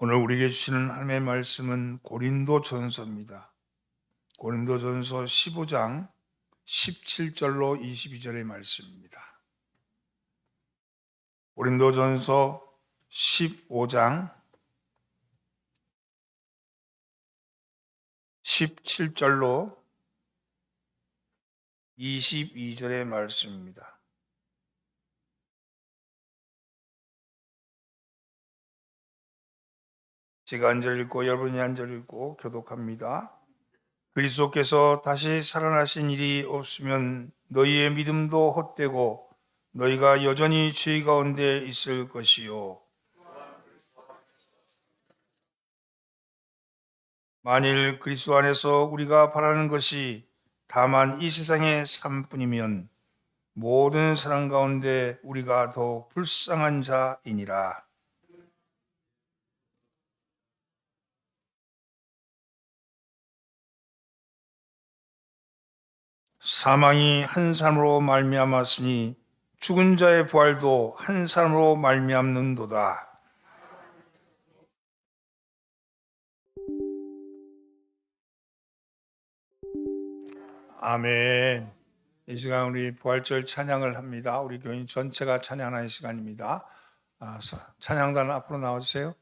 오늘 우리에게 주시는 하나님의 말씀은 고린도전서입니다. 고린도전서 15장 17절로 22절의 말씀입니다. 고린도전서 15장 17절로 22절의 말씀입니다. 제가 한 절 읽고 여러분이 한 절 읽고 교독합니다. 그리스도께서 다시 살아나신 일이 없으면 너희의 믿음도 헛되고 너희가 여전히 죄 가운데 있을 것이요. 만일 그리스도 안에서 우리가 바라는 것이 다만 이 세상의 삶뿐이면 모든 사람 가운데 우리가 더욱 불쌍한 자이니라. 사망이 한 사람으로 말미암았으니 죽은 자의 부활도 한 사람으로 말미암는도다. 아멘. 이 시간 우리 부활절 찬양을 합니다. 우리 교인 전체가 찬양하는 시간입니다. 찬양단 앞으로 나와주세요.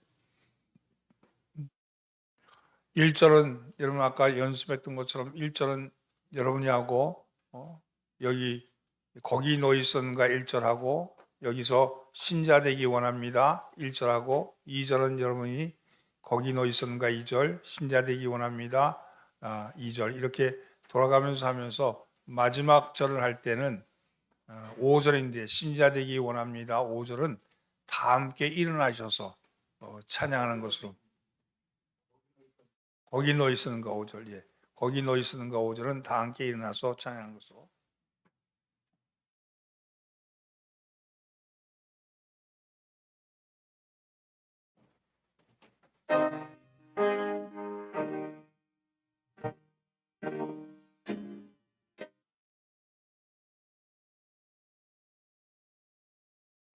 1절은 여러분 아까 연습했던 것처럼 1절은 여러분이 하고 여기 거기 너 있었는가 1절하고 여기서 신자 되기 원합니다 1절하고 2절은 여러분이 거기 너 있었는가 2절 신자 되기 원합니다 2절 이렇게 돌아가면서 하면서 마지막 절을 할 때는 5절인데 신자 되기 원합니다 5절은 다 함께 일어나셔서 찬양하는 것으로 거기 너 있었는가 5절 예. 거기 너 있었는가 5절은 다 함께 일어나서 찬양하는 것으로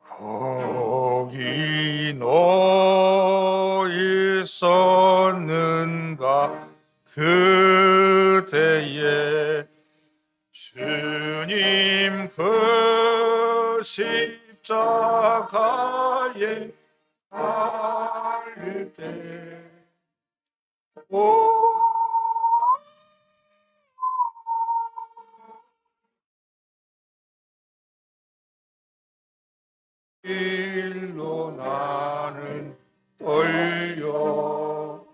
거기 너 있었는가 그때에 주님 그 십자가에 달릴 때 일로 나는 떨려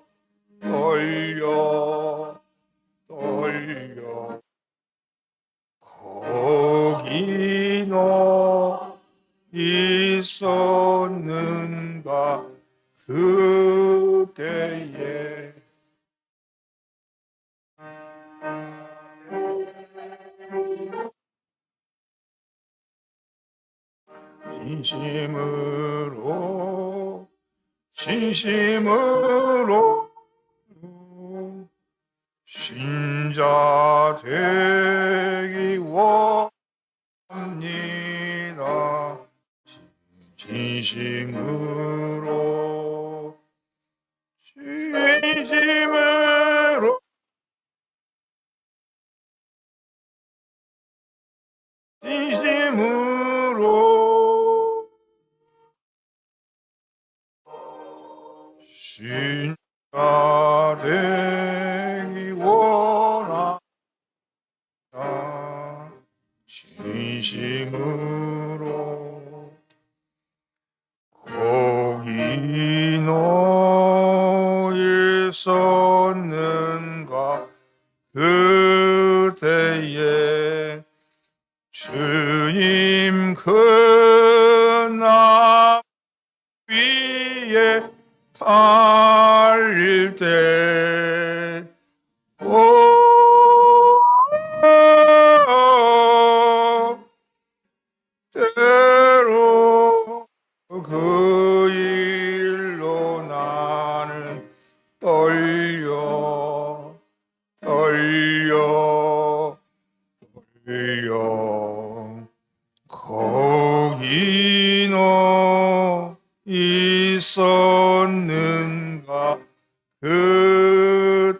거기 너 있었는가 그때에 진심으로 신자 되기 원합니다. 진심으로 신자 되기 원합니다. 진심으로 거기 너 있었는가 그때에 주님 그 나 위에 달릴 때 때로 그 일로 나는 떨려 거기 너 있었는가 있었는가 그때에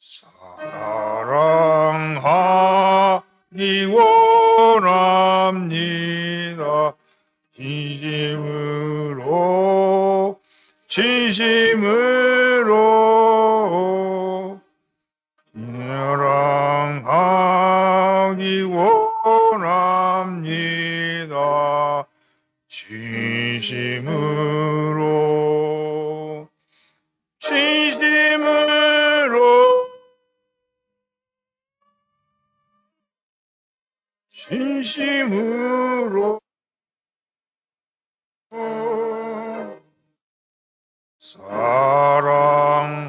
사랑하기 원합니다. 진심으로 사랑하기 원합니다. 진심으로 진심으로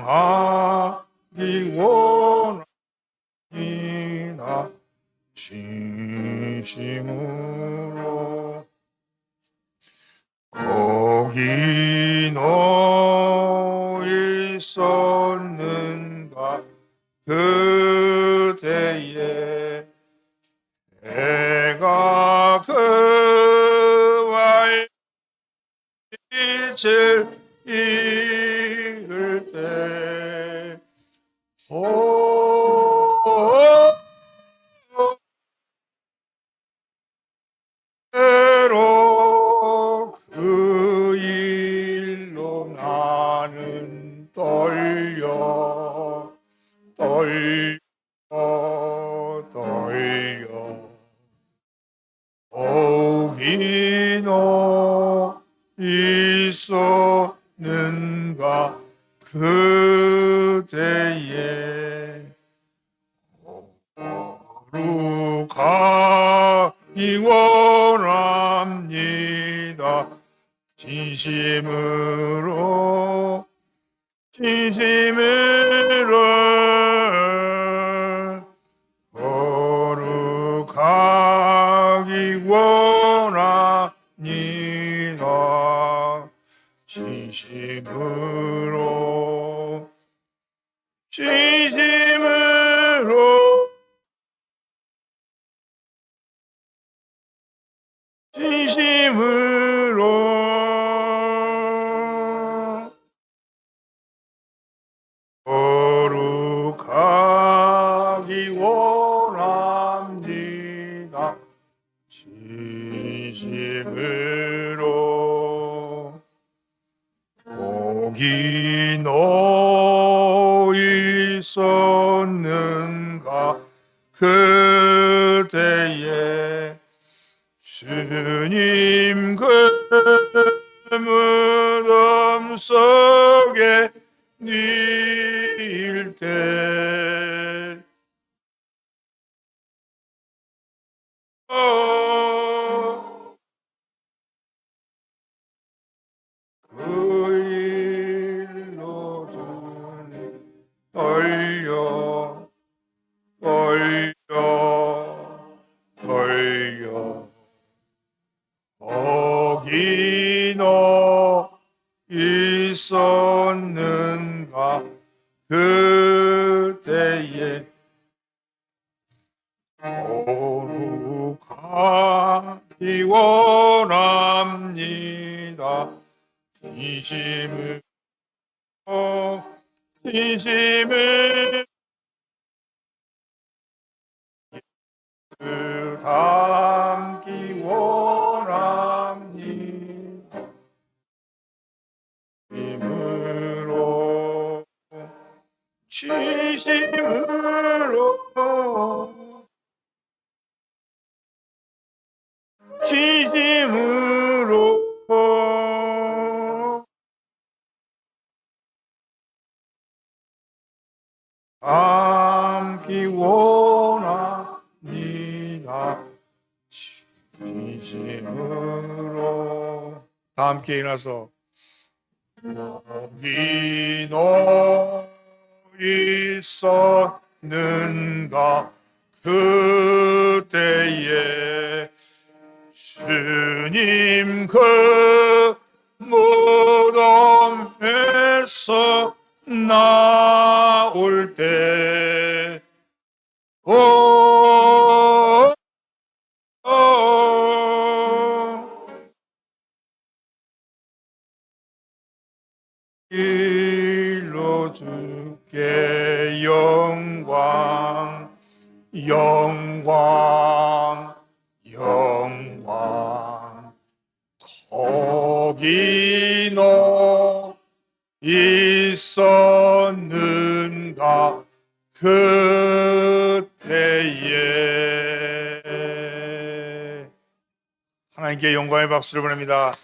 사랑하기 원합니다. 진심으로 거기 너 있었는가 그때에 내가 그와 빛을 잃을 때 때로 그 일로 나는 떨려 거기 너 있었는가 그때에 거룩하기 원합니다. 진심으로 거룩하기 원합니다. 진심으로 진심으로 거룩하기 원합니다. 진심으로 거기 너 있었는가 그때에 주님 그 무덤 속에 닐 때 그 일로 주님 떨려 거기 너 있었는가 그때에 거룩하기 원합니다. 진심을 담기 원합니다. 힘으로 진심으로 담기 원합니다. 진심으로 다 함께 일어나서 거기 너 있었는가 그때에 주님 그 무덤에서 나올 때 일로 주께 영광 영광 영광 거기 너 있었는가 그때에 하나님께 영광의 박수를 보냅니다.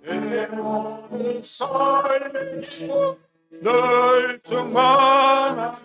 내 모든 삶을 널 충만하게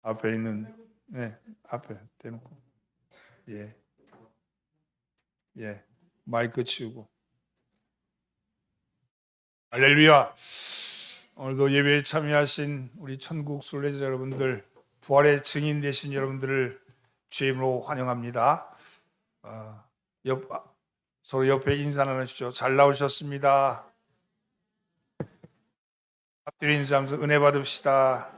앞에 있는 앞에 대놓고 마이크 치우고. 할렐루야. 오늘도 예배에 참여하신 우리 천국 순례자 여러분들, 부활의 증인 되신 여러분들을 주의 이름으로 환영합니다. 서로 옆에 인사 나누시죠. 잘 나오셨습니다. 앞뒤로 인사하면서 은혜 받읍시다.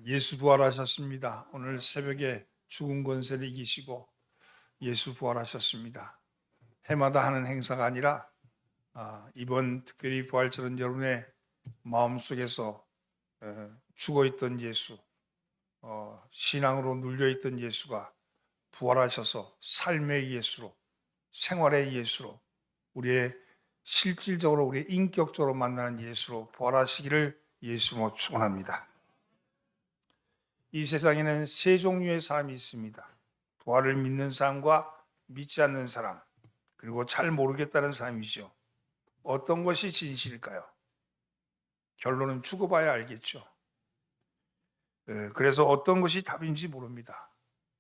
예수 부활하셨습니다. 오늘 새벽에 죽은 권세를 이기시고 예수 부활하셨습니다. 해마다 하는 행사가 아니라 이번 특별히 부활절은 여러분의 마음속에서 죽어있던 예수, 신앙으로 눌려있던 예수가 부활하셔서 삶의 예수로, 생활의 예수로, 우리의 실질적으로 우리의 인격적으로 만나는 예수로 부활하시기를 예수로 축원합니다. 이 세상에는 세 종류의 사람이 있습니다. 부활을 믿는 사람과 믿지 않는 사람, 그리고 잘 모르겠다는 사람이죠. 어떤 것이 진실일까요? 결론은 죽어봐야 알겠죠. 그래서 어떤 것이 답인지 모릅니다.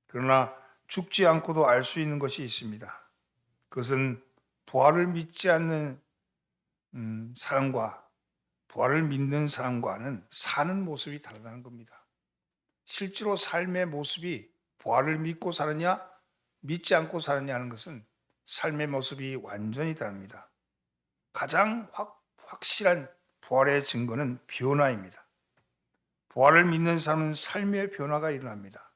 그러나 죽지 않고도 알 수 있는 것이 있습니다. 그것은 부활을 믿지 않는 사람과 부활을 믿는 사람과는 사는 모습이 다르다는 겁니다. 실제로 삶의 모습이 부활을 믿고 사느냐 믿지 않고 사느냐 하는 것은 삶의 모습이 완전히 다릅니다. 가장 확실한 부활의 증거는 변화입니다. 부활을 믿는 사람은 삶의 변화가 일어납니다.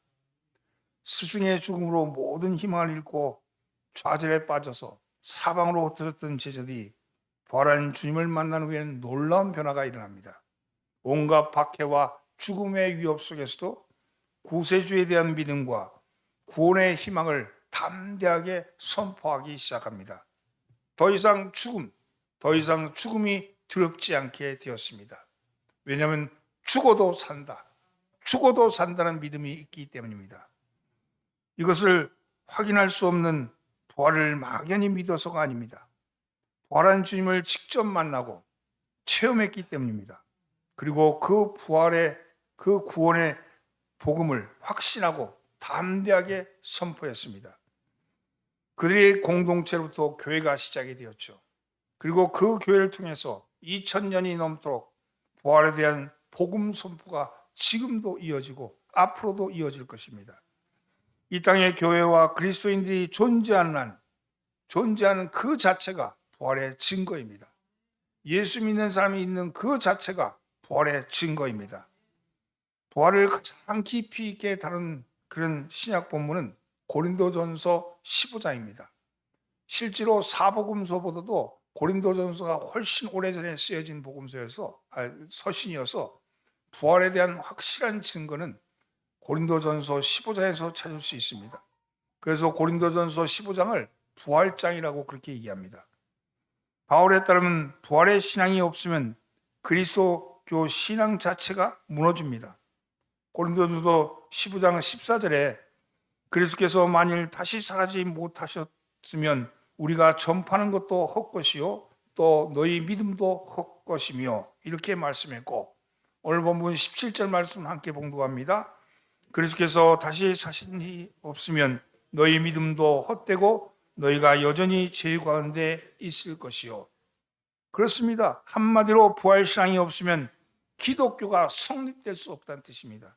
스승의 죽음으로 모든 희망을 잃고 좌절에 빠져서 사방으로 흩어졌던 제자들이 부활한 주님을 만난 후에는 놀라운 변화가 일어납니다. 온갖 박해와 죽음의 위협 속에서도 구세주에 대한 믿음과 구원의 희망을 담대하게 선포하기 시작합니다. 더 이상 죽음이 두렵지 않게 되었습니다. 왜냐하면 죽어도 산다는 믿음이 있기 때문입니다. 이것을 확인할 수 없는 부활을 막연히 믿어서가 아닙니다. 부활한 주님을 직접 만나고 체험했기 때문입니다. 그리고 그 부활의 그 구원의 복음을 확신하고 담대하게 선포했습니다. 그들의 공동체로부터 교회가 시작이 되었죠. 그리고 그 교회를 통해서 2000년이 넘도록 부활에 대한 복음 선포가 지금도 이어지고 앞으로도 이어질 것입니다. 이 땅의 교회와 그리스도인들이 존재하는 그 자체가 부활의 증거입니다. 예수 믿는 사람이 있는 그 자체가 부활의 증거입니다. 부활을 가장 깊이 있게 다룬 그런 신약 본문은 고린도전서 15장입니다. 실제로 사복음서보다도 고린도전서가 훨씬 오래전에 쓰여진 서신이어서 부활에 대한 확실한 증거는 고린도전서 15장에서 찾을 수 있습니다. 그래서 고린도전서 15장을 부활장이라고 그렇게 얘기합니다. 바울에 따르면 부활의 신앙이 없으면 그리스도교 신앙 자체가 무너집니다. 고린도전서 15장 14절에 그리스도께서 만일 다시 사라지지 못하셨으면 우리가 전파하는 것도 헛것이요 또 너희 믿음도 헛것이며 이렇게 말씀했고, 오늘 본문 17절 말씀 함께 봉독합니다. 그리스도께서 다시 사신이 없으면 너희 믿음도 헛되고 너희가 여전히 죄 가운데 있을 것이요. 그렇습니다. 한마디로 부활신앙이 없으면 기독교가 성립될 수 없다는 뜻입니다.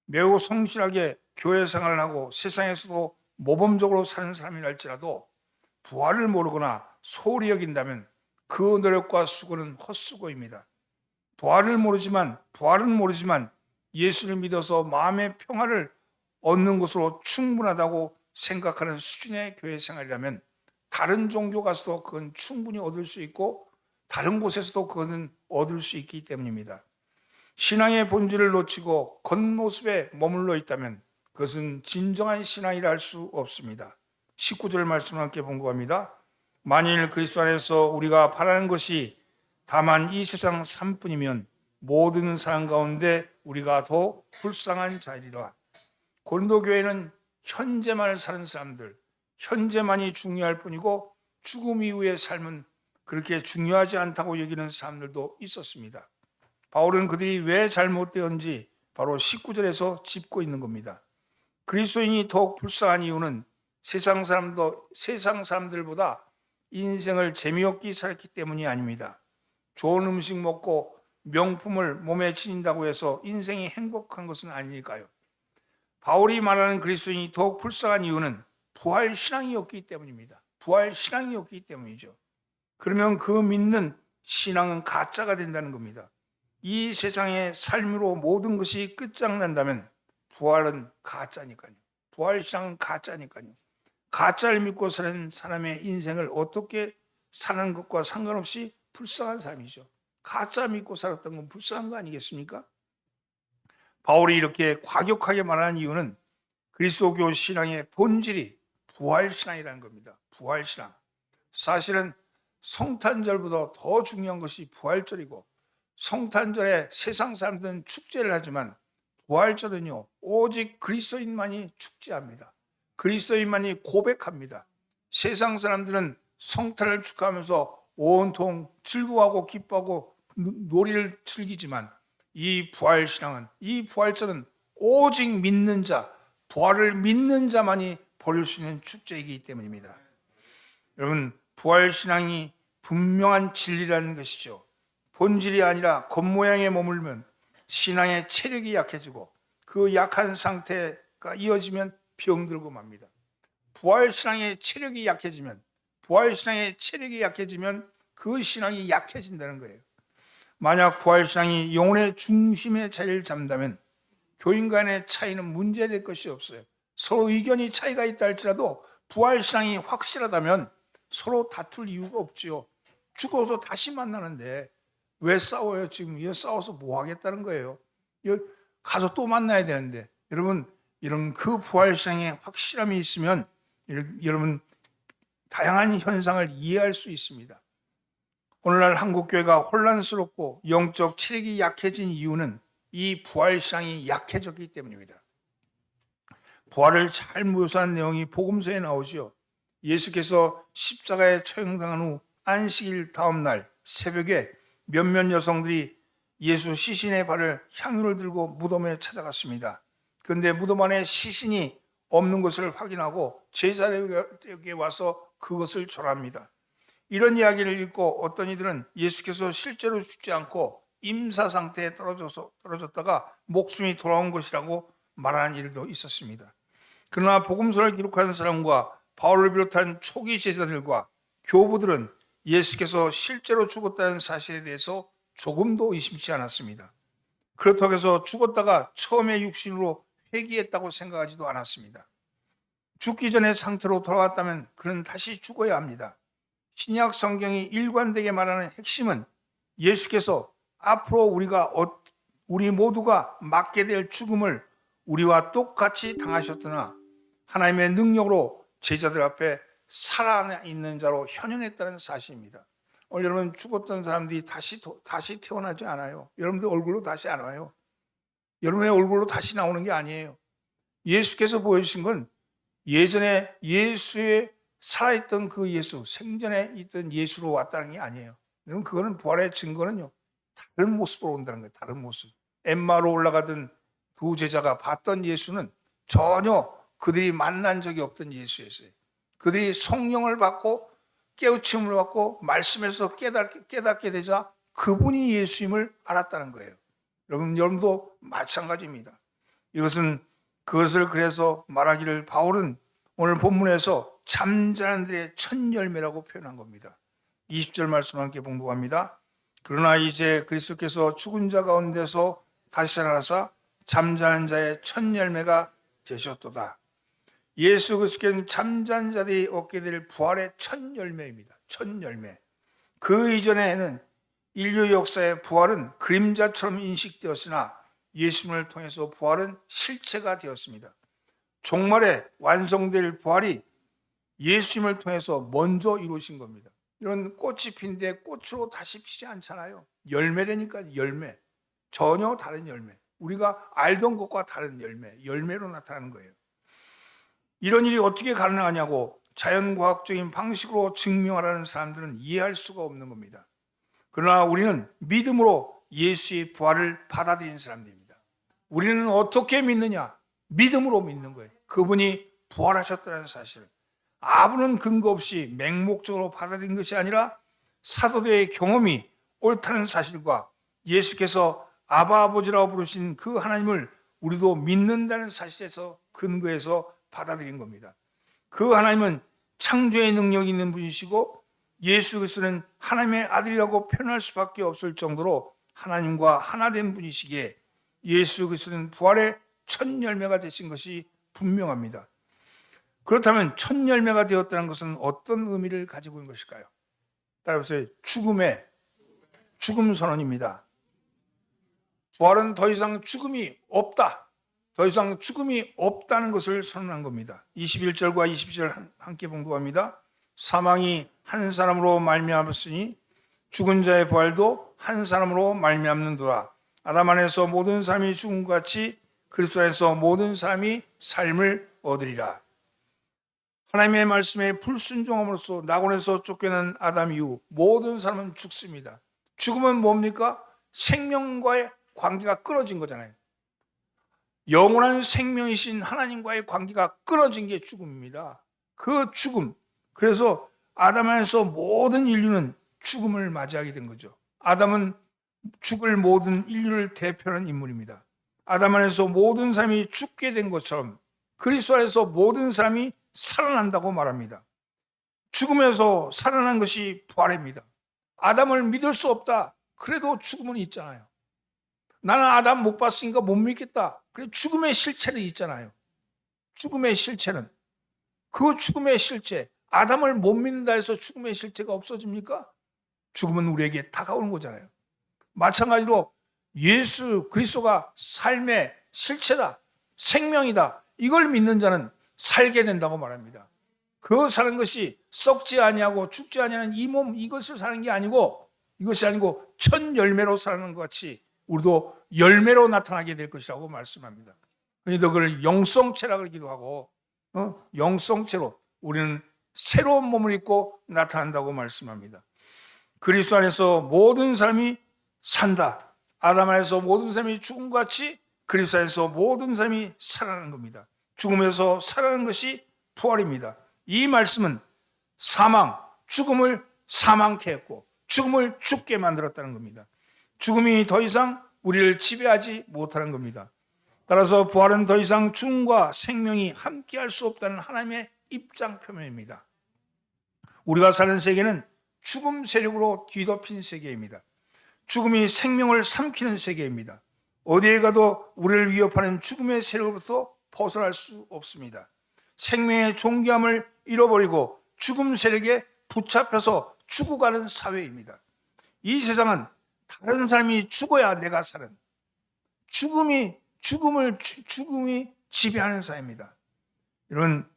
매우 성실하게 교회 생활을 하고 세상에서도 모범적으로 사는 사람이랄지라도 부활을 모르거나 소홀히 여긴다면 그 노력과 수고는 헛수고입니다. 부활은 모르지만 예수를 믿어서 마음의 평화를 얻는 것으로 충분하다고 생각하는 수준의 교회 생활이라면 다른 종교 가서도 그건 충분히 얻을 수 있고 다른 곳에서도 그것은 얻을 수 있기 때문입니다. 신앙의 본질을 놓치고 겉모습에 머물러 있다면 그것은 진정한 신앙이라 할 수 없습니다. 19절 말씀을 함께 본고합니다. 만일 그리스도 안에서 우리가 바라는 것이 다만 이 세상 삶뿐이면 모든 사람 가운데 우리가 더 불쌍한 자이리라. 고린도 교회는 현재만을 사는 사람들, 현재만이 중요할 뿐이고 죽음 이후의 삶은 그렇게 중요하지 않다고 여기는 사람들도 있었습니다. 바울은 그들이 왜 잘못되었는지 바로 19절에서 짚고 있는 겁니다. 그리스도인이 더욱 불쌍한 이유는 세상 사람들보다 인생을 재미없게 살기 때문이 아닙니다. 좋은 음식 먹고 명품을 몸에 지닌다고 해서 인생이 행복한 것은 아니니까요. 바울이 말하는 그리스도인이 더욱 불쌍한 이유는 부활 신앙이었기 때문입니다. 부활 신앙이었기 때문이죠. 그러면 그 믿는 신앙은 가짜가 된다는 겁니다. 이 세상의 삶으로 모든 것이 끝장난다면 부활은 가짜니까요. 부활 신앙은 가짜니까요. 가짜를 믿고 사는 사람의 인생을 어떻게 사는 것과 상관없이 불쌍한 삶이죠. 가짜 믿고 살았던 건 불쌍한 거 아니겠습니까? 바울이 이렇게 과격하게 말하는 이유는 그리스도교 신앙의 본질이 부활 신앙이라는 겁니다. 부활 신앙. 사실은 성탄절보다 더 중요한 것이 부활절이고 성탄절에 세상 사람들은 축제를 하지만 부활절은요 오직 그리스도인만이 축제합니다. 그리스도인만이 고백합니다. 세상 사람들은 성탄을 축하하면서 온통 즐거워하고 기뻐하고 놀이를 즐기지만 이 부활신앙은, 이 부활절은 오직 믿는 자, 부활을 믿는 자만이 벌일 수 있는 축제이기 때문입니다. 여러분, 부활신앙이 분명한 진리라는 것이죠. 본질이 아니라 겉모양에 머물면 신앙의 체력이 약해지고 그 약한 상태가 이어지면 병들고 맙니다. 부활신앙의 체력이 약해지면 그 신앙이 약해진다는 거예요. 만약 부활신앙이 영혼의 중심에 자리를 잡는다면 교인 간의 차이는 문제될 것이 없어요. 서로 의견이 차이가 있다 할지라도 부활신앙이 확실하다면 서로 다툴 이유가 없지요. 죽어서 다시 만나는데 왜 싸워요? 지금 왜 싸워서 뭐 하겠다는 거예요? 가서 또 만나야 되는데. 여러분, 이런 그 부활신앙의 확실함이 있으면 여러분 다양한 현상을 이해할 수 있습니다. 오늘날 한국교회가 혼란스럽고 영적 체력이 약해진 이유는 이 부활신앙이 약해졌기 때문입니다. 부활을 잘 묘사한 내용이 복음서에 나오죠. 예수께서 십자가에 처형당한 후 안식일 다음 날 새벽에 몇몇 여성들이 예수 시신의 발을 향유를 들고 무덤에 찾아갔습니다. 그런데 무덤 안에 시신이 없는 것을 확인하고 제자에게 와서 그것을 절합니다. 이런 이야기를 읽고 어떤 이들은 예수께서 실제로 죽지 않고 임사 상태에 떨어졌다가 목숨이 돌아온 것이라고 말하는 일도 있었습니다. 그러나 복음서를 기록하는 사람과 바울을 비롯한 초기 제자들과 교부들은 예수께서 실제로 죽었다는 사실에 대해서 조금도 의심치 않았습니다. 그렇다고 해서 죽었다가 처음에 육신으로 회귀했다고 생각하지도 않았습니다. 죽기 전의 상태로 돌아왔다면 그는 다시 죽어야 합니다. 신약 성경이 일관되게 말하는 핵심은 예수께서 앞으로 우리 모두가 맞게 될 죽음을 우리와 똑같이 당하셨으나 하나님의 능력으로 제자들 앞에 살아있는 자로 현현했다는 사실입니다. 여러분 죽었던 사람들이 다시 태어나지 않아요. 여러분들 얼굴로 다시 안 와요. 여러분의 얼굴로 다시 나오는 게 아니에요. 예수께서 보여주신 건 예전에 예수의 살아있던 그 예수, 생전에 있던 예수로 왔다는 게 아니에요. 여러분 그거는 부활의 증거는요. 다른 모습으로 온다는 거예요. 다른 모습. 엠마로 올라가던 두 제자가 봤던 예수는 전혀 그들이 만난 적이 없던 예수였어요. 그들이 성령을 받고 깨우침을 받고 말씀에서 깨닫게 되자 그분이 예수임을 알았다는 거예요. 여러분도 마찬가지입니다. 그것을 그래서 말하기를 바울은 오늘 본문에서 잠자는들의 첫 열매라고 표현한 겁니다. 20절 말씀 함께 봉독합니다. 그러나 이제 그리스도께서 죽은 자 가운데서 다시 살아나사 잠자는 자의 첫 열매가 되셨도다. 예수 그리스도께는 잠자는 자들이 얻게 될 부활의 첫 열매입니다. 첫 열매. 그 이전에는 인류 역사의 부활은 그림자처럼 인식되었으나 예수님을 통해서 부활은 실체가 되었습니다. 종말에 완성될 부활이 예수님을 통해서 먼저 이루어진 겁니다. 이런 꽃이 핀데 꽃으로 다시 피지 않잖아요. 열매라니까 열매. 전혀 다른 열매. 우리가 알던 것과 다른 열매. 열매로 나타나는 거예요. 이런 일이 어떻게 가능하냐고 자연과학적인 방식으로 증명하라는 사람들은 이해할 수가 없는 겁니다. 그러나 우리는 믿음으로 예수의 부활을 받아들인 사람들입니다. 우리는 어떻게 믿느냐? 믿음으로 믿는 거예요. 그분이 부활하셨다는 사실. 아무런 근거 없이 맹목적으로 받아들인 것이 아니라 사도들의 경험이 옳다는 사실과 예수께서 아바 아버지라고 부르신 그 하나님을 우리도 믿는다는 사실에서 근거해서 받아들인 겁니다. 그 하나님은 창조의 능력이 있는 분이시고 예수 그리스도는 하나님의 아들이라고 표현할 수밖에 없을 정도로 하나님과 하나 된 분이시기에 예수 그리스도는 부활의 첫 열매가 되신 것이 분명합니다. 그렇다면 첫 열매가 되었다는 것은 어떤 의미를 가지고 있는 것일까요? 따라서 죽음 선언입니다. 부활은 더 이상 죽음이 없다. 더 이상 죽음이 없다는 것을 선언한 겁니다. 21절과 22절 함께 봉독합니다. 사망이 한 사람으로 말미암았으니 죽은 자의 부활도 한 사람으로 말미암는도다. 아담 안에서 모든 사람이 죽은 것 같이 그리스도 안에서 모든 사람이 삶을 얻으리라. 하나님의 말씀에 불순종함으로써 낙원에서 쫓겨난 아담 이후 모든 사람은 죽습니다. 죽음은 뭡니까? 생명과의 관계가 끊어진 거잖아요. 영원한 생명이신 하나님과의 관계가 끊어진 게 죽음입니다. 그 죽음. 그래서 아담 안에서 모든 인류는 죽음을 맞이하게 된 거죠. 아담은 죽을 모든 인류를 대표하는 인물입니다. 아담 안에서 모든 사람이 죽게 된 것처럼 그리스도 안에서 모든 사람이 살아난다고 말합니다. 죽음에서 살아난 것이 부활입니다. 아담을 믿을 수 없다. 그래도 죽음은 있잖아요. 나는 아담 못 봤으니까 못 믿겠다. 그래 죽음의 실체는 있잖아요. 죽음의 실체는 그 죽음의 실체, 아담을 못 믿는다 해서 죽음의 실체가 없어집니까? 죽음은 우리에게 다가오는 거잖아요. 마찬가지로 예수 그리스도가 삶의 실체다, 생명이다. 이걸 믿는 자는 살게 된다고 말합니다. 그 사는 것이 썩지 아니하고 죽지 아니하는 이 몸 이것을 사는 게 아니고 이것이 아니고 첫 열매로 사는 것 같이 우리도 열매로 나타나게 될 것이라고 말씀합니다. 그래서 그걸 영성체라 그러기도 하고 영성체로 우리는 새로운 몸을 입고 나타난다고 말씀합니다. 그리스도 안에서 모든 사람이 산다. 아담 안에서 모든 사람이 죽은 것 같이 그리스도 안에서 모든 사람이 살아나는 겁니다. 죽음에서 살아나는 것이 부활입니다. 이 말씀은 사망, 죽음을 사망케 했고 죽음을 죽게 만들었다는 겁니다. 죽음이 더 이상 우리를 지배하지 못하는 겁니다. 따라서 부활은 더 이상 죽음과 생명이 함께할 수 없다는 하나님의 입장 표명입니다. 우리가 사는 세계는 죽음 세력으로 뒤덮인 세계입니다. 죽음이 생명을 삼키는 세계입니다. 어디에 가도 우리를 위협하는 죽음의 세력으로부터 벗어날 수 없습니다. 생명의 존귀함을 잃어버리고 죽음 세력에 붙잡혀서 죽어가는 사회입니다. 이 세상은 다른 사람이 죽어야 내가 사는 죽음이 지배하는 사회입니다. 이런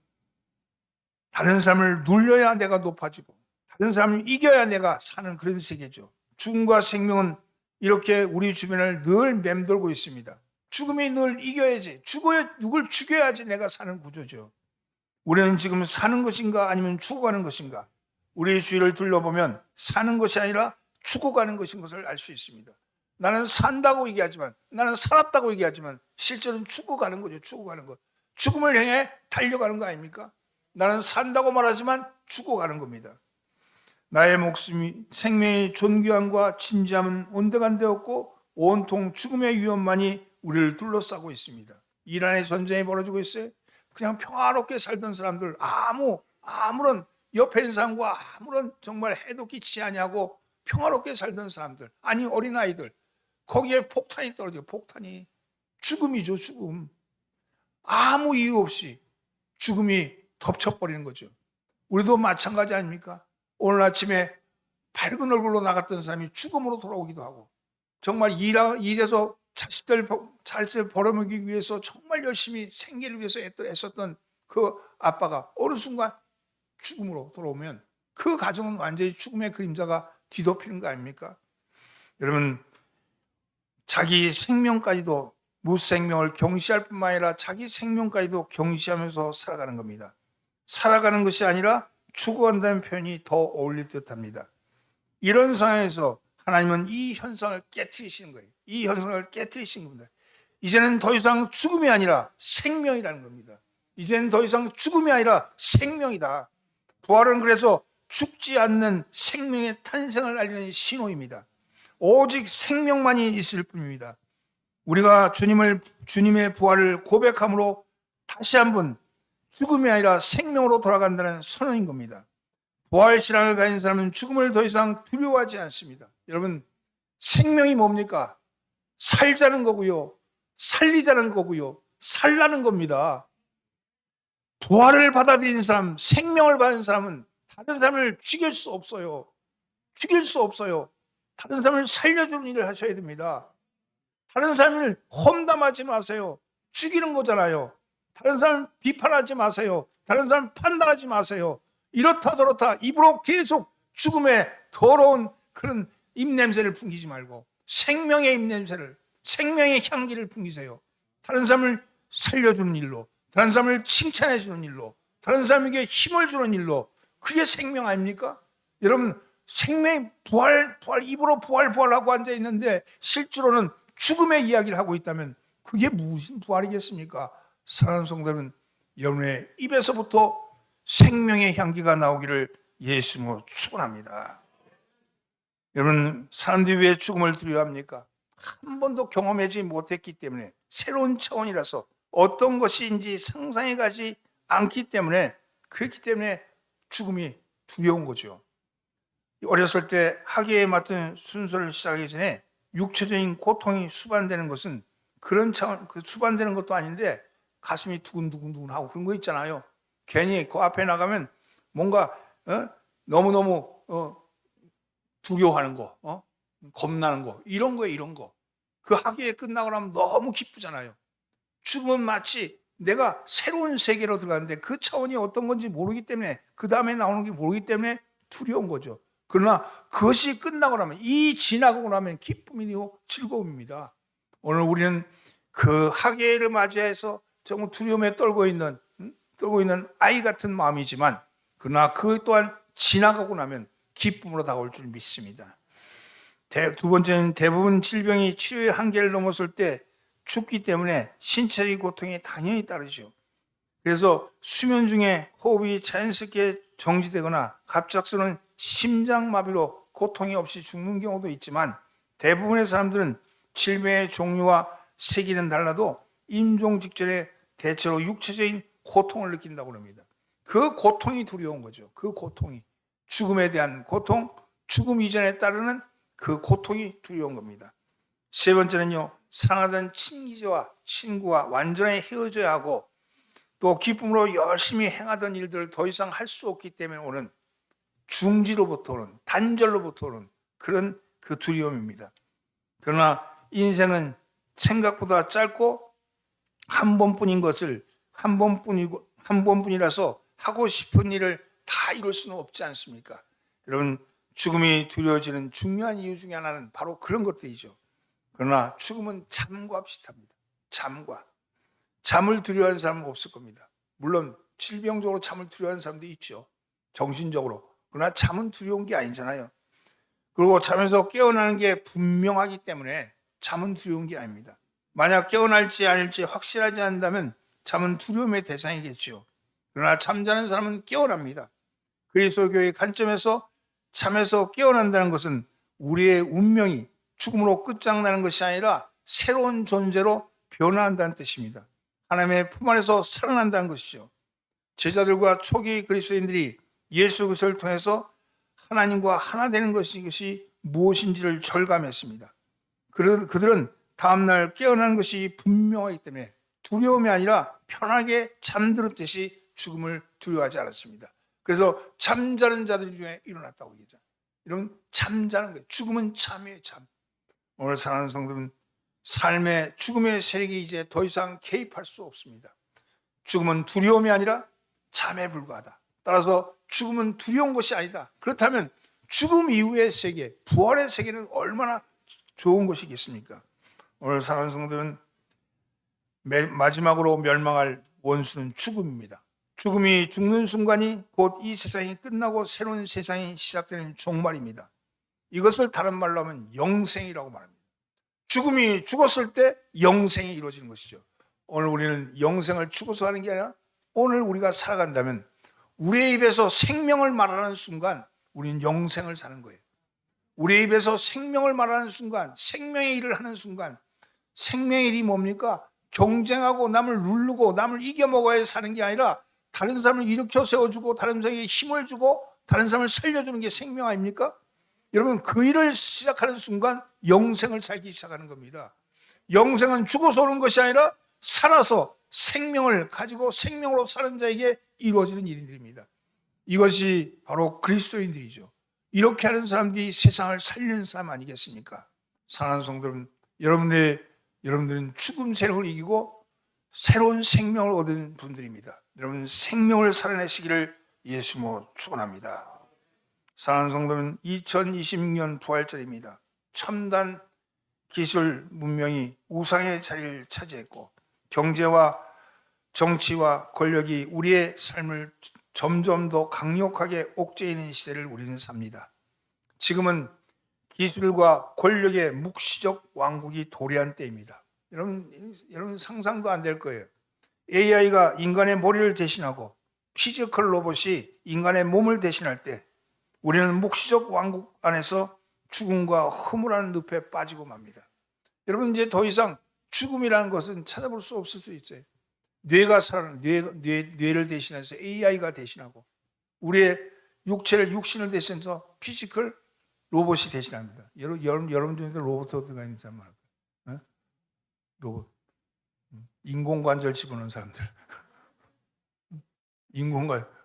다른 사람을 눌려야 내가 높아지고 다른 사람을 이겨야 내가 사는 그런 세계죠. 죽음과 생명은 이렇게 우리 주변을 늘 맴돌고 있습니다. 죽음이 늘 이겨야지, 누굴 죽여야지 내가 사는 구조죠. 우리는 지금 사는 것인가 아니면 죽어가는 것인가? 우리 주위를 둘러보면 사는 것이 아니라 죽어가는 것인 것을 알 수 있습니다. 나는 산다고 얘기하지만, 나는 살았다고 얘기하지만 실제로는 죽어가는 거죠. 죽어가는 것. 죽음을 향해 달려가는 거 아닙니까? 나는 산다고 말하지만 죽어가는 겁니다. 나의 목숨이 생명의 존귀함과 진지함은 온데간데 없고 온통 죽음의 위험만이 우리를 둘러싸고 있습니다. 이란의 전쟁이 벌어지고 있어요. 그냥 평화롭게 살던 사람들, 아무런 옆에 있는 사람과 아무런 정말 해도 끼치지 아니하고 평화롭게 살던 사람들, 아니 어린아이들, 거기에 폭탄이 떨어져요. 폭탄이 죽음이죠. 죽음. 아무 이유 없이 죽음이 덮쳐버리는 거죠. 우리도 마찬가지 아닙니까? 오늘 아침에 밝은 얼굴로 나갔던 사람이 죽음으로 돌아오기도 하고, 정말 일해서 자식들 벌어먹기 위해서 정말 열심히 생계를 위해서 애썼던 그 아빠가 어느 순간 죽음으로 돌아오면 그 가정은 완전히 죽음의 그림자가 뒤덮이는 거 아닙니까? 여러분, 자기 생명까지도, 무생명을 경시할 뿐만 아니라 자기 생명까지도 경시하면서 살아가는 겁니다. 살아가는 것이 아니라 죽어간다는 표현이 더 어울릴 듯합니다. 이런 상황에서 하나님은 이 현상을 깨트리시는 거예요. 이 현상을 깨트리신 겁니다. 이제는 더 이상 죽음이 아니라 생명이라는 겁니다. 이제는 더 이상 죽음이 아니라 생명이다. 부활은 그래서 죽지 않는 생명의 탄생을 알리는 신호입니다. 오직 생명만이 있을 뿐입니다. 우리가 주님의 부활을 고백함으로 다시 한번 죽음이 아니라 생명으로 돌아간다는 선언인 겁니다. 부활 신앙을 가진 사람은 죽음을 더 이상 두려워하지 않습니다. 여러분, 생명이 뭡니까? 살자는 거고요, 살리자는 거고요, 살라는 겁니다. 부활을 받아들이는 사람, 생명을 받은 사람은 다른 사람을 죽일 수 없어요. 죽일 수 없어요. 다른 사람을 살려주는 일을 하셔야 됩니다. 다른 사람을 험담하지 마세요. 죽이는 거잖아요. 다른 사람 비판하지 마세요. 다른 사람 판단하지 마세요. 이렇다 저렇다 입으로 계속 죽음의 더러운 그런 입냄새를 풍기지 말고 생명의 입냄새를, 생명의 향기를 풍기세요. 다른 사람을 살려주는 일로, 다른 사람을 칭찬해 주는 일로, 다른 사람에게 힘을 주는 일로, 그게 생명 아닙니까? 여러분, 생명의 부활 입으로 부활하고 앉아 있는데 실제로는 죽음의 이야기를 하고 있다면 그게 무슨 부활이겠습니까? 사랑하는 성도는 여러분의 입에서부터 생명의 향기가 나오기를 예수님으로 축원합니다. 여러분, 사람들이 왜 죽음을 두려워합니까? 한 번도 경험하지 못했기 때문에, 새로운 차원이라서 어떤 것인지 상상해 가지 않기 때문에, 그렇기 때문에 죽음이 두려운 거죠. 어렸을 때 학예에 맡은 순서를 시작하기 전에 육체적인 고통이 수반되는 것은 그런 차원, 수반되는 것도 아닌데 가슴이 두근두근하고 그런 거 있잖아요. 괜히 그 앞에 나가면 뭔가 너무너무 두려워하는 거, 겁나는 거, 이런 거예요, 이런 거. 그 학예에 끝나고 나면 너무 기쁘잖아요. 죽음은 마치 내가 새로운 세계로 들어가는데 그 차원이 어떤 건지 모르기 때문에, 그 다음에 나오는 게 모르기 때문에 두려운 거죠. 그러나 그것이 끝나고 나면, 지나고 나면 기쁨이요 즐거움입니다. 오늘 우리는 그 학예를 맞이해서 정말 두려움에 떨고 있는 아이 같은 마음이지만, 그러나 그 또한 지나가고 나면 기쁨으로 다가올 줄 믿습니다. 두 번째는 대부분 질병이 치료의 한계를 넘었을 때 죽기 때문에 신체적인 고통이 당연히 따르죠. 그래서 수면 중에 호흡이 자연스럽게 정지되거나 갑작스러운 심장마비로 고통이 없이 죽는 경우도 있지만, 대부분의 사람들은 질병의 종류와 세기는 달라도 임종 직전에 대체로 육체적인 고통을 느낀다고 합니다. 그 고통이 두려운 거죠. 그 고통이, 죽음에 대한 고통, 죽음 이전에 따르는 그 고통이 두려운 겁니다. 세 번째는요, 사랑하던 친구와 완전히 헤어져야 하고, 또 기쁨으로 열심히 행하던 일들을 더 이상 할 수 없기 때문에 오는 중지로부터 오는, 단절로부터 오는 그런 그 두려움입니다. 그러나 인생은 생각보다 짧고 한 번뿐이라서 하고 싶은 일을 다 이룰 수는 없지 않습니까? 여러분, 죽음이 두려워지는 중요한 이유 중에 하나는 바로 그런 것들이죠. 그러나 죽음은 잠과 비슷합니다. 잠을 두려워하는 사람은 없을 겁니다. 물론 질병적으로 잠을 두려워하는 사람도 있죠, 정신적으로. 그러나 잠은 두려운 게 아니잖아요. 그리고 잠에서 깨어나는 게 분명하기 때문에 잠은 두려운 게 아닙니다. 만약 깨어날지 아닐지 확실하지 않다면 잠은 두려움의 대상이겠죠. 그러나 잠자는 사람은 깨어납니다. 그리스도교의 관점에서 잠에서 깨어난다는 것은 우리의 운명이 죽음으로 끝장나는 것이 아니라 새로운 존재로 변화한다는 뜻입니다. 하나님의 품 안에서 살아난다는 것이죠. 제자들과 초기 그리스도인들이 예수 그리스도를 통해서 하나님과 하나 되는 것이 무엇인지를 절감했습니다. 그들은 다음날 깨어나는 것이 분명하기 때문에 두려움이 아니라 편하게 잠들었듯이 죽음을 두려워하지 않았습니다. 그래서 잠자는 자들 중에 일어났다고 얘기하죠. 이런 잠자는 거예요. 죽음은 잠이에요, 잠. 오늘 사랑하는 성도는 삶의 죽음의 세력이 이제 더 이상 개입할 수 없습니다. 죽음은 두려움이 아니라 잠에 불과하다. 따라서 죽음은 두려운 것이 아니다. 그렇다면 죽음 이후의 세계, 부활의 세계는 얼마나 좋은 것이겠습니까? 오늘 사랑하는 성도는 마지막으로 멸망할 원수는 죽음입니다. 죽음이 죽는 순간이 곧 이 세상이 끝나고 새로운 세상이 시작되는 종말입니다. 이것을 다른 말로 하면 영생이라고 말합니다. 죽음이 죽었을 때 영생이 이루어지는 것이죠. 오늘 우리는 영생을 죽어서 하는 게 아니라 오늘 우리가 살아간다면 우리의 입에서 생명을 말하는 순간 우리는 영생을 사는 거예요. 우리의 입에서 생명을 말하는 순간, 생명의 일을 하는 순간, 생명의 일이 뭡니까? 경쟁하고 남을 누르고 남을 이겨먹어야 사는 게 아니라 다른 사람을 일으켜 세워주고 다른 사람에게 힘을 주고 다른 사람을 살려주는 게 생명 아닙니까? 여러분, 그 일을 시작하는 순간 영생을 살기 시작하는 겁니다. 영생은 죽어서 오는 것이 아니라 살아서 생명을 가지고 생명으로 사는 자에게 이루어지는 일들입니다. 이것이 바로 그리스도인들이죠. 이렇게 하는 사람들이 세상을 살리는 사람 아니겠습니까? 사랑하는 성도들, 여러분들은 죽음 세력을 이기고 새로운 생명을 얻은 분들입니다. 여러분, 생명을 살아내시기를 예수님으로 축원합니다. 사랑하는 성도는 2026년 부활절입니다. 첨단 기술 문명이 우상의 자리를 차지했고 경제와 정치와 권력이 우리의 삶을 점점 더 강력하게 옥죄이는 시대를 우리는 삽니다. 지금은 기술과 권력의 묵시적 왕국이 도래한 때입니다. 여러분 상상도 안 될 거예요. AI가 인간의 머리를 대신하고 피지컬 로봇이 인간의 몸을 대신할 때 우리는 묵시적 왕국 안에서 죽음과 허물하는 늪에 빠지고 맙니다. 여러분, 이제 더 이상 죽음이라는 것은 찾아볼 수 없을 수 있어요. 뇌가 살아나는 뇌를 대신해서 AI가 대신하고 우리의 육신을 대신해서 피지컬 로봇이 대신합니다. 여러분 중에도 로봇 어디가 있는지 한번 알까요? 네? 로봇. 인공관절 집어넣은 사람들.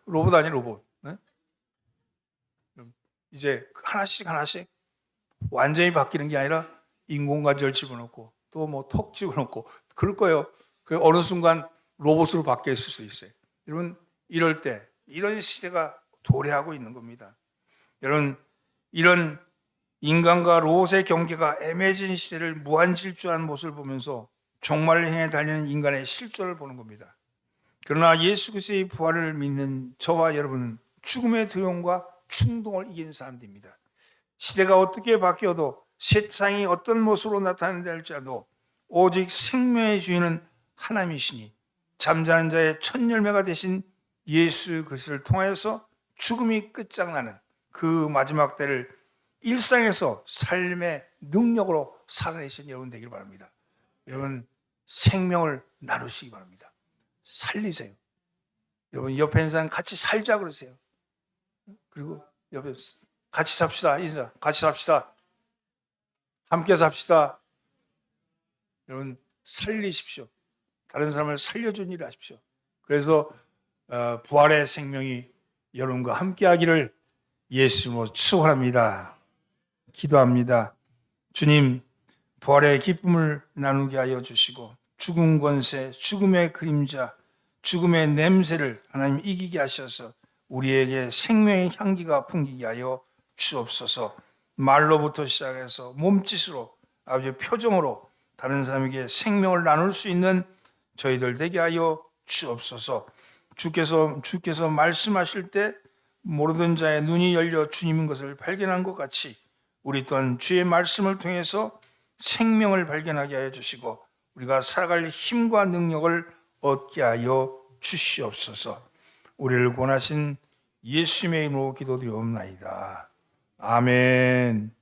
로봇 아닌 로봇. 네? 이제 하나씩 완전히 바뀌는 게 아니라 인공관절 집어넣고 또 뭐 턱 집어넣고 그럴 거예요. 그 어느 순간 로봇으로 바뀌어 있을 수 있어요. 여러분, 이럴 때 이런 시대가 도래하고 있는 겁니다. 여러분, 이런 인간과 로봇의 경계가 애매해진 시대를 무한질주하는 모습을 보면서 종말을 향해 달리는 인간의 실존을 보는 겁니다. 그러나 예수 그리스도의 부활을 믿는 저와 여러분은 죽음의 두려움과 충동을 이긴 사람들입니다. 시대가 어떻게 바뀌어도 세상이 어떤 모습으로 나타난다 할지라도 오직 생명의 주인은 하나님이시니 잠자는 자의 첫 열매가 되신 예수 그리스도를 통하여서 죽음이 끝장나는 그 마지막 때를 일상에서 삶의 능력으로 살아내신 여러분 되길 바랍니다. 여러분, 생명을 나누시기 바랍니다. 살리세요. 여러분, 옆에 있는 사람 같이 살자 그러세요. 그리고 옆에 같이 삽시다. 인사. 같이 삽시다. 함께 삽시다. 여러분, 살리십시오. 다른 사람을 살려준 일 하십시오. 그래서 부활의 생명이 여러분과 함께하기를 예수님으로 축원합니다. 기도합니다. 주님, 부활의 기쁨을 나누게 하여 주시고 죽음 권세, 죽음의 그림자, 죽음의 냄새를 하나님 이기게 하셔서 우리에게 생명의 향기가 풍기게 하여 주옵소서. 말로부터 시작해서 몸짓으로, 아버지 표정으로 다른 사람에게 생명을 나눌 수 있는 저희들 되게 하여 주옵소서. 주께서 말씀하실 때 모르던 자의 눈이 열려 주님인 것을 발견한 것 같이 우리 또한 주의 말씀을 통해서 생명을 발견하게 하여 주시고 우리가 살아갈 힘과 능력을 얻게 하여 주시옵소서. 우리를 권하신 예수님의 이름으로 기도드리옵나이다. 아멘.